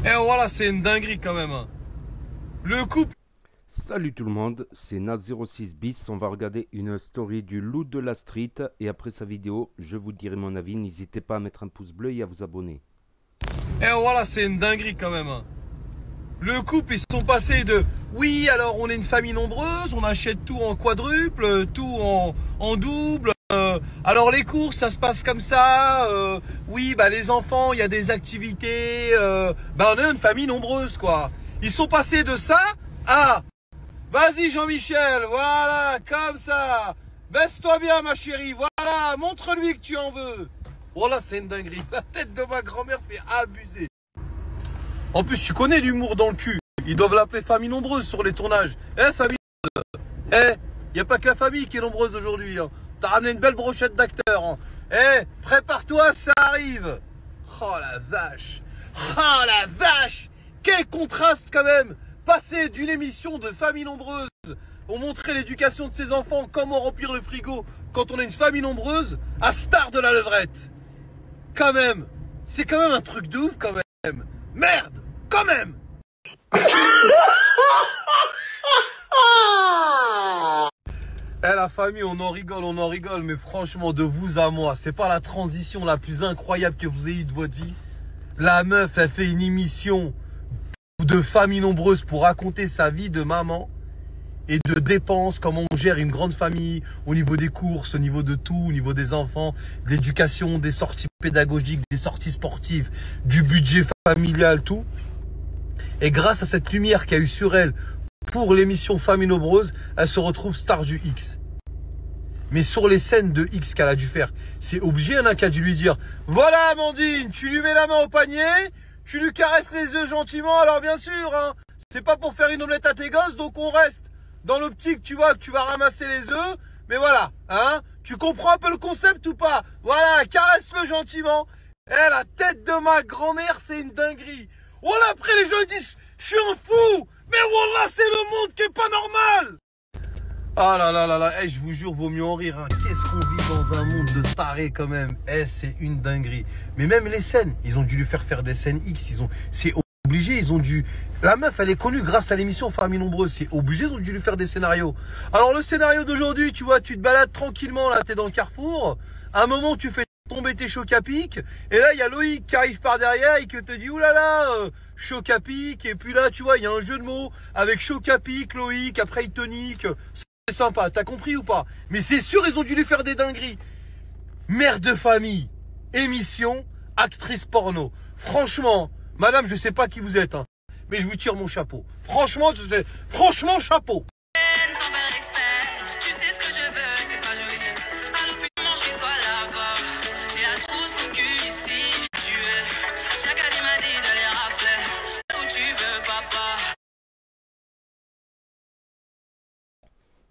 Et voilà, c'est une dinguerie quand même, hein. Le couple. Salut tout le monde, c'est Naz06 bis, on va regarder une story du loup de la street et après sa vidéo, je vous dirai mon avis, n'hésitez pas à mettre un pouce bleu et à vous abonner. Et voilà, c'est une dinguerie quand même, hein. Le couple, ils sont passés de oui, alors on est une famille nombreuse, on achète tout en quadruple, tout en double. Alors les courses, ça se passe comme ça. Oui, bah les enfants, il y a des activités. Bah on est une famille nombreuse, quoi. Ils sont passés de ça à vas-y Jean-Michel, voilà, comme ça. Baisse-toi bien ma chérie, voilà, montre-lui que tu en veux. Voilà, c'est une dinguerie. La tête de ma grand-mère, c'est abusé. En plus, tu connais l'humour dans le cul. Ils doivent l'appeler famille nombreuse sur les tournages. Famille. Y a pas que la famille qui est nombreuse aujourd'hui, hein. T'as ramené une belle brochette d'acteurs, hein. Prépare-toi, ça arrive. Oh la vache. Oh la vache. Quel contraste quand même. Passer d'une émission de famille nombreuse, on montrait l'éducation de ses enfants, comment remplir le frigo quand on est une famille nombreuse, à star de la levrette. Quand même. C'est quand même un truc de ouf quand même. Merde, quand même. La famille, on en rigole, mais franchement, de vous à moi, c'est pas la transition la plus incroyable que vous ayez eue de votre vie. La meuf, elle fait une émission de famille nombreuse pour raconter sa vie de maman et de dépenses, comment on gère une grande famille, au niveau des courses, au niveau de tout, au niveau des enfants, de l'éducation, des sorties pédagogiques, des sorties sportives, du budget familial, tout. Et grâce à cette lumière qu'il y a eu sur elle pour l'émission Famille Nombreuse, elle se retrouve star du X. Mais sur les scènes de X qu'elle a dû faire, c'est obligé, il y en a qui a dû lui dire « Voilà Amandine, tu lui mets la main au panier, tu lui caresses les œufs gentiment, alors bien sûr, hein, c'est pas pour faire une omelette à tes gosses, donc on reste dans l'optique, tu vois, que tu vas ramasser les œufs, mais voilà, hein, tu comprends un peu le concept ou pas? Voilà, caresse-le gentiment. » La tête de ma grand-mère, c'est une dinguerie. Voilà, après les gens disent « Je suis un fou !» Mais voilà, c'est le monde qui est pas normal. Ah là là là là, je vous jure, vaut mieux en rire, hein. Qu'est-ce qu'on vit dans un monde de tarés quand même. C'est une dinguerie. Mais même les scènes, ils ont dû lui faire des scènes X. C'est obligé, ils ont dû... La meuf, elle est connue grâce à l'émission Famille Nombreuse. C'est obligé, ils ont dû lui faire des scénarios. Alors le scénario d'aujourd'hui, tu vois, tu te balades tranquillement, là, t'es dans le carrefour. À un moment, tu fais tomber tes chocs à pic. Et là, il y a Loïc qui arrive par derrière et qui te dit, oulala, choc à pic. Et puis là, tu vois, il y a un jeu de mots avec choc à pic, Loïc, après il tonique. C'est sympa, t'as compris ou pas? Mais c'est sûr, ils ont dû lui faire des dingueries. Mère de famille, émission, actrice porno. Franchement, madame, je sais pas qui vous êtes, hein, mais je vous tire mon chapeau. Franchement, franchement, chapeau.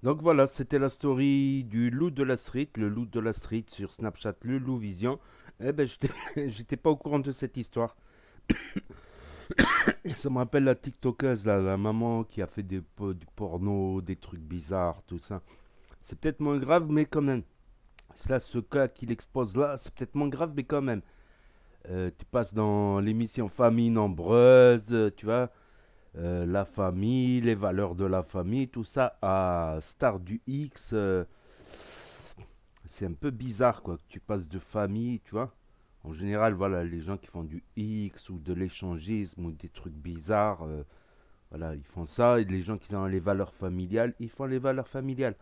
Donc voilà, c'était la story du loup de la street, le loup de la street sur Snapchat, le loup vision. Eh ben, j'étais pas au courant de cette histoire. Ça me rappelle la TikTokeuse, là, la maman qui a fait du porno, des trucs bizarres, tout ça. C'est peut-être moins grave, mais quand même. Là, ce cas qu'il expose là, c'est peut-être moins grave, mais quand même. Tu passes dans l'émission Famille Nombreuse, tu vois. La famille, les valeurs de la famille, tout ça à Star du X. C'est un peu bizarre, quoi, que tu passes de famille, tu vois. En général, voilà, les gens qui font du X ou de l'échangisme ou des trucs bizarres, voilà, ils font ça. Et les gens qui ont les valeurs familiales, ils font les valeurs familiales.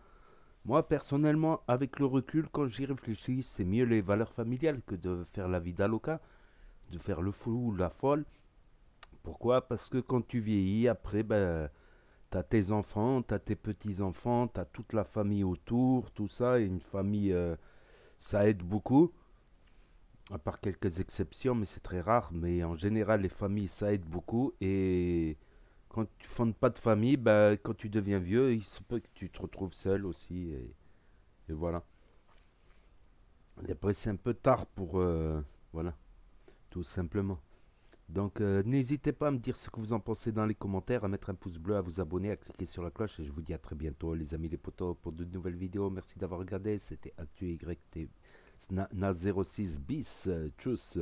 Moi, personnellement, avec le recul, quand j'y réfléchis, c'est mieux les valeurs familiales que de faire la vie d'aloca, de faire le fou ou la folle. Pourquoi? Parce que quand tu vieillis, après, ben, t'as tes enfants, t'as tes petits-enfants, t'as toute la famille autour, tout ça. Et une famille, ça aide beaucoup. À part quelques exceptions, mais c'est très rare. Mais en général, les familles, ça aide beaucoup. Et quand tu fondes pas de famille, ben, quand tu deviens vieux, il se peut que tu te retrouves seul aussi. Et voilà. Et après, c'est un peu tard pour... voilà, tout simplement. Donc n'hésitez pas à me dire ce que vous en pensez dans les commentaires, à mettre un pouce bleu, à vous abonner, à cliquer sur la cloche et je vous dis à très bientôt les amis les potos pour de nouvelles vidéos. Merci d'avoir regardé, c'était ActuYT Na06 bis, tchuss.